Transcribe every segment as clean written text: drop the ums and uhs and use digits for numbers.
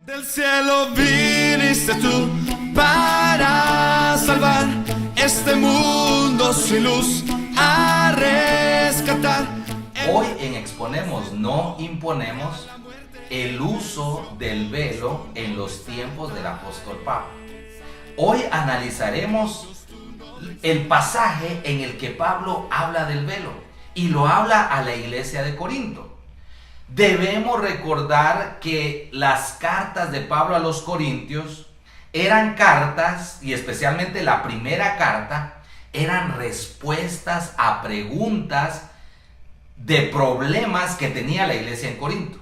Del cielo viniste tú para salvar este mundo sin luz, a rescatar. Hoy en Exponemos, no imponemos, el uso del velo en los tiempos del apóstol Pablo. Hoy analizaremos el pasaje en el que Pablo habla del velo y lo habla a la iglesia de Corinto. Debemos recordar que las cartas de Pablo a los Corintios eran cartas, y especialmente la primera carta, eran respuestas a preguntas de problemas que tenía la iglesia en Corinto.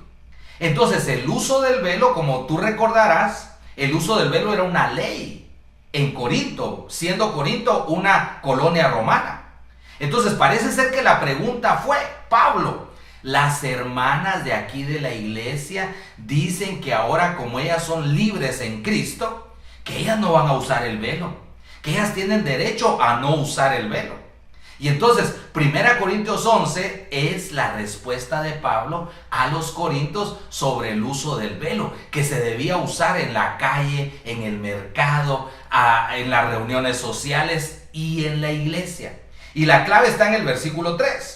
Entonces el uso del velo, como tú recordarás, el uso del velo era una ley en Corinto, siendo Corinto una colonia romana. Entonces parece ser que la pregunta fue: Pablo, las hermanas de aquí de la iglesia dicen que ahora, como ellas son libres en Cristo, que ellas no van a usar el velo, que ellas tienen derecho a no usar el velo. Y entonces 1 Corintios 11 es la respuesta de Pablo a los corintios sobre el uso del velo, que se debía usar en la calle, en el mercado, en las reuniones sociales y en la iglesia. Y la clave está en el versículo 3.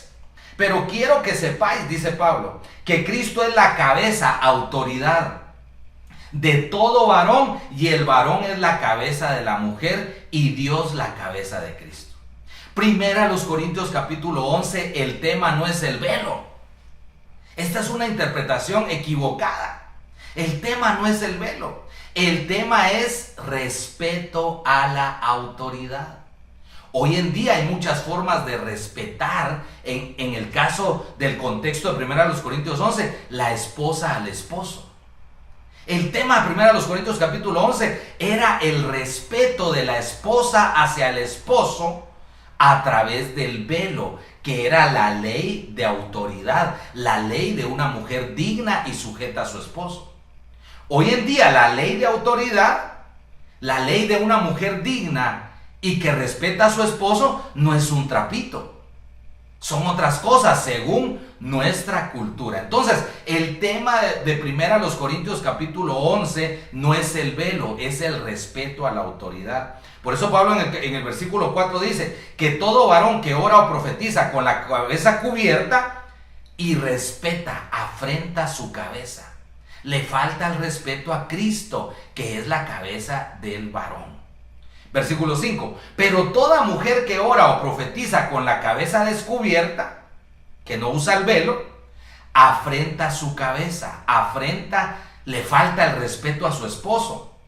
Pero quiero que sepáis, dice Pablo, que Cristo es la cabeza, autoridad de todo varón, y el varón es la cabeza de la mujer y Dios la cabeza de Cristo. Primera los Corintios capítulo 11, el tema no es el velo. Esta es una interpretación equivocada. El tema no es el velo. El tema es respeto a la autoridad. Hoy en día hay muchas formas de respetar, en el caso del contexto de 1 Corintios 11, la esposa al esposo. El tema de 1 Corintios capítulo 11 era el respeto de la esposa hacia el esposo a través del velo, que era la ley de autoridad, la ley de una mujer digna y sujeta a su esposo. Hoy en día la ley de autoridad, la ley de una mujer digna y que respeta a su esposo, no es un trapito. Son otras cosas según nuestra cultura. Entonces, el tema de 1 Corintios capítulo 11 no es el velo, es el respeto a la autoridad. Por eso Pablo en el versículo 4 dice que todo varón que ora o profetiza con la cabeza cubierta y respeta, afrenta su cabeza. Le falta el respeto a Cristo, que es la cabeza del varón. Versículo 5. Pero toda mujer que ora o profetiza con la cabeza descubierta, que no usa el velo, afrenta su cabeza, le falta el respeto a su esposo.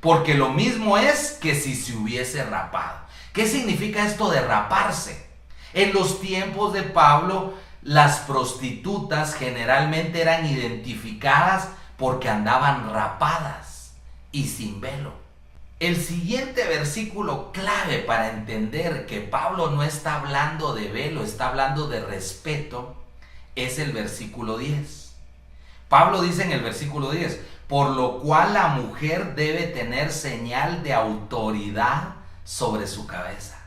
Porque lo mismo es que si se hubiese rapado. ¿Qué significa esto de raparse? En los tiempos de Pablo, las prostitutas generalmente eran identificadas porque andaban rapadas y sin velo. El siguiente versículo clave para entender que Pablo no está hablando de velo, está hablando de respeto, es el versículo 10. Pablo dice en el versículo 10, por lo cual la mujer debe tener señal de autoridad sobre su cabeza.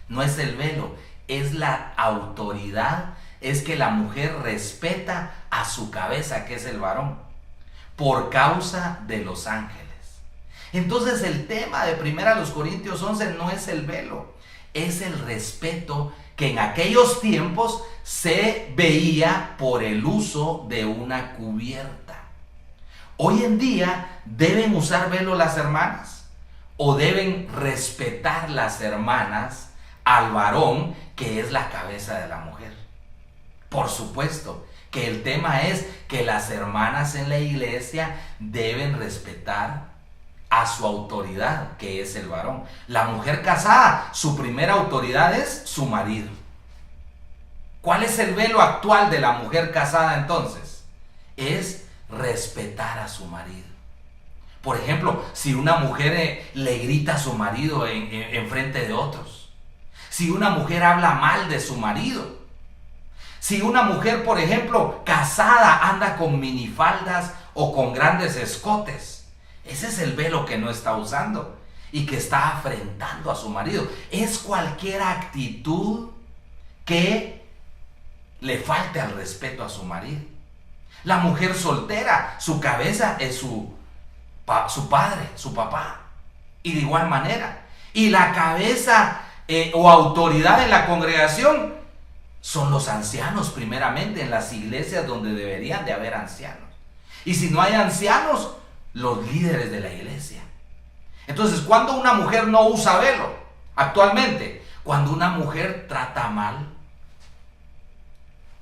No es el velo, es la autoridad, es que la mujer respeta a su cabeza, que es el varón, por causa de los ángeles. Entonces el tema de 1 Corintios 11 no es el velo, es el respeto que en aquellos tiempos se veía por el uso de una cubierta. Hoy en día, ¿deben usar velo las hermanas? ¿O deben respetar las hermanas al varón, que es la cabeza de la mujer? Por supuesto que el tema es que las hermanas en la iglesia deben respetar a su autoridad, que es el varón. La mujer casada, su primera autoridad es su marido. ¿Cuál es el velo actual de la mujer casada entonces? Es respetar a su marido. Por ejemplo, si una mujer le grita a su marido en frente de otros, si una mujer habla mal de su marido, si una mujer, por ejemplo, casada anda con minifaldas o con grandes escotes, ese es el velo que no está usando y que está afrentando a su marido. Es cualquier actitud que le falte al respeto a su marido. La mujer soltera, su cabeza es su padre, su papá. Y de igual manera. Y la cabeza o autoridad en la congregación son los ancianos primeramente, en las iglesias donde deberían de haber ancianos. Y si no hay ancianos, los líderes de la iglesia. Entonces, ¿cuándo una mujer no usa velo? Actualmente, cuando una mujer trata mal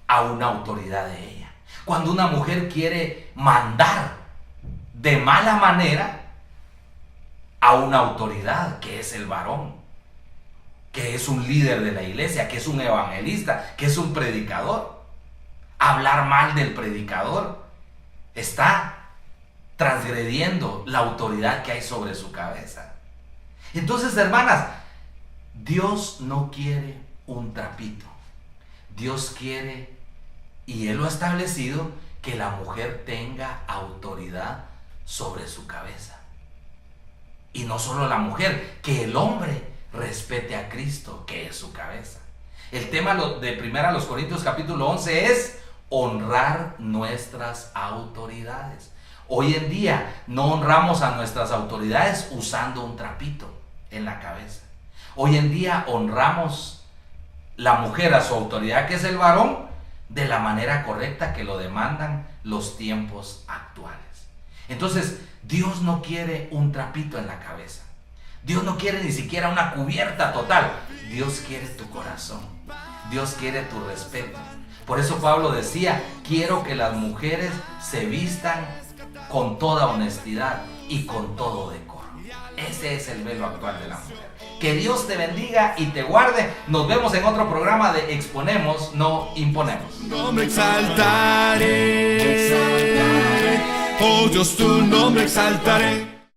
a una autoridad de ella. Cuando una mujer quiere mandar de mala manera a una autoridad que es el varón, que es un líder de la iglesia, que es un evangelista, que es un predicador. Hablar mal del predicador está transgrediendo la autoridad que hay sobre su cabeza. Entonces, hermanas, Dios no quiere un trapito. Dios quiere, y Él lo ha establecido, que la mujer tenga autoridad sobre su cabeza. Y no solo la mujer, que el hombre respete a Cristo, que es su cabeza. El tema de 1 Corintios capítulo 11 es honrar nuestras autoridades. Hoy en día no honramos a nuestras autoridades usando un trapito en la cabeza. Hoy en día honramos la mujer a su autoridad, que es el varón, de la manera correcta que lo demandan los tiempos actuales. Entonces, Dios no quiere un trapito en la cabeza. Dios no quiere ni siquiera una cubierta total. Dios quiere tu corazón. Dios quiere tu respeto. Por eso Pablo decía, quiero que las mujeres se vistan con toda honestidad y con todo decoro. Ese es el velo actual de la mujer. Que Dios te bendiga y te guarde. Nos vemos en otro programa de Exponemos, no imponemos. Tu nombre exaltaré, oh Dios, tu nombre exaltaré.